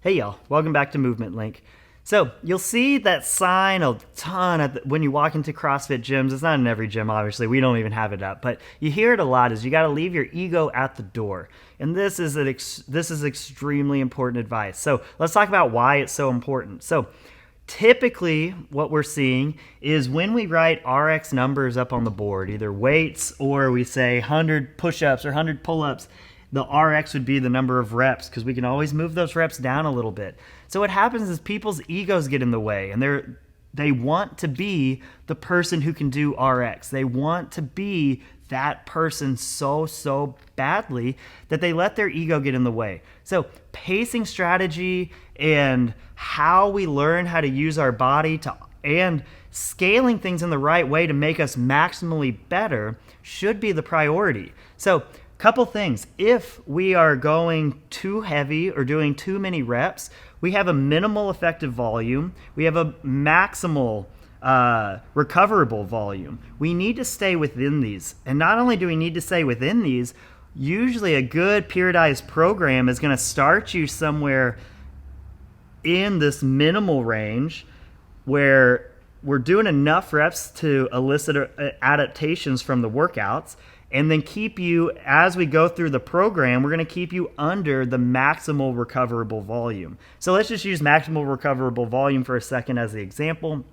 Hey y'all, welcome back to Movement Link. So you'll see that sign a ton when you walk into CrossFit gyms. It's not in every gym, obviously. We don't even have it up, but you hear it a lot. Is you got to leave your ego at the door, and this is extremely important advice. So let's talk about why it's so important. So typically, what we're seeing is when we write RX numbers up on the board, either weights or we say 100 push-ups or 100 pull-ups. The RX would be the number of reps because we can always move those reps down a little bit. So what happens is people's egos get in the way, and they want to be the person who can do RX. They want to be that person so badly that they let their ego get in the way. So pacing strategy and how we learn how to use our body and scaling things in the right way to make us maximally better should be the priority. So couple things. If we are going too heavy or doing too many reps, we have a minimal effective volume. We have a maximal recoverable volume. We need to stay within these. And not only do we need to stay within these, usually a good periodized program is going to start you somewhere in this minimal range where we're doing enough reps to elicit adaptations from the workouts, and then keep you, as we go through the program, we're going to keep you under the maximal recoverable volume. So let's just use maximal recoverable volume for a second as the example.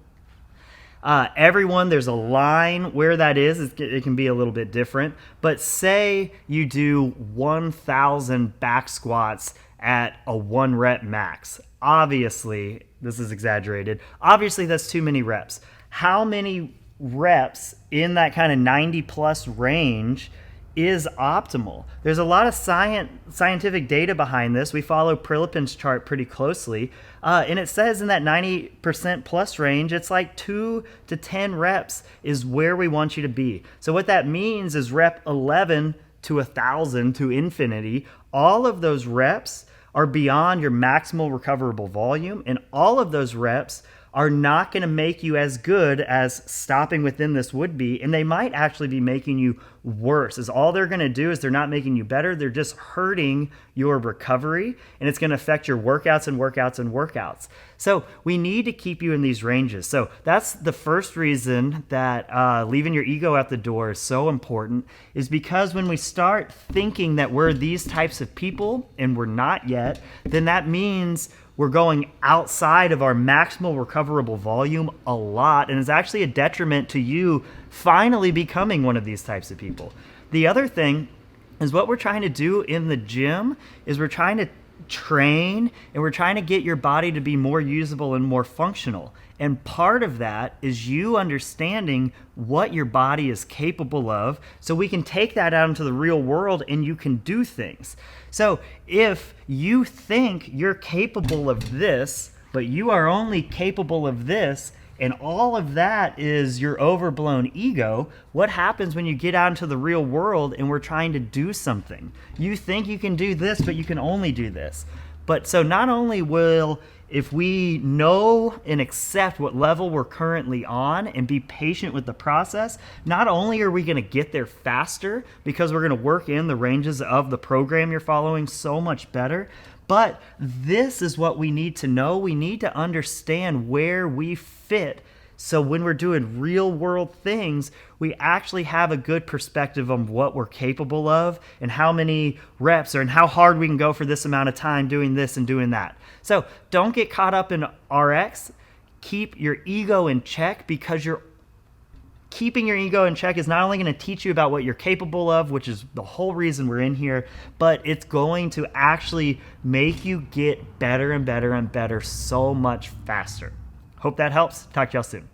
Everyone, there's a line where that is. It can be a little bit different. But say you do 1,000 back squats at a 1 rep max. Obviously, this is exaggerated. Obviously, that's too many reps. How many reps in that kind of 90 plus range is optimal? There's a lot of scientific data behind this. We follow Prilepin's chart pretty closely, and it says in that 90% plus range, it's like 2 to 10 reps is where we want you to be. So what that means is rep 11 to 1,000 to infinity. All of those reps are beyond your maximal recoverable volume, and all of those reps are not going to make you as good as stopping within this would be, and they might actually be making you worse. Is all they're going to do is they're not making you better, they're just hurting your recovery, and it's going to affect your workouts and workouts and workouts. So we need to keep you in these ranges. So that's the first reason that leaving your ego at the door is so important, is because when we start thinking that we're these types of people, and we're not yet, then that means we're going outside of our maximal recoverable volume a lot, and it's actually a detriment to you finally becoming one of these types of people. The other thing is what we're trying to do in the gym is we're trying to train and we're trying to get your body to be more usable and more functional. And part of that is you understanding what your body is capable of so we can take that out into the real world and you can do things. So if you think you're capable of this, but you are only capable of this, and all of that is your overblown ego, what happens when you get out into the real world and we're trying to do something? You think you can do this, but you can only do this. But so not only will, if we know and accept what level we're currently on and be patient with the process, not only are we going to get there faster because we're going to work in the ranges of the program you're following so much better, but this is what we need to know. We need to understand where we fit. So when we're doing real world things, we actually have a good perspective on what we're capable of and how many reps and how hard we can go for this amount of time doing this and doing that. So don't get caught up in RX. Keep your ego in check, because keeping your ego in check is not only going to teach you about what you're capable of, which is the whole reason we're in here, but it's going to actually make you get better and better and better so much faster. Hope that helps. Talk to y'all soon.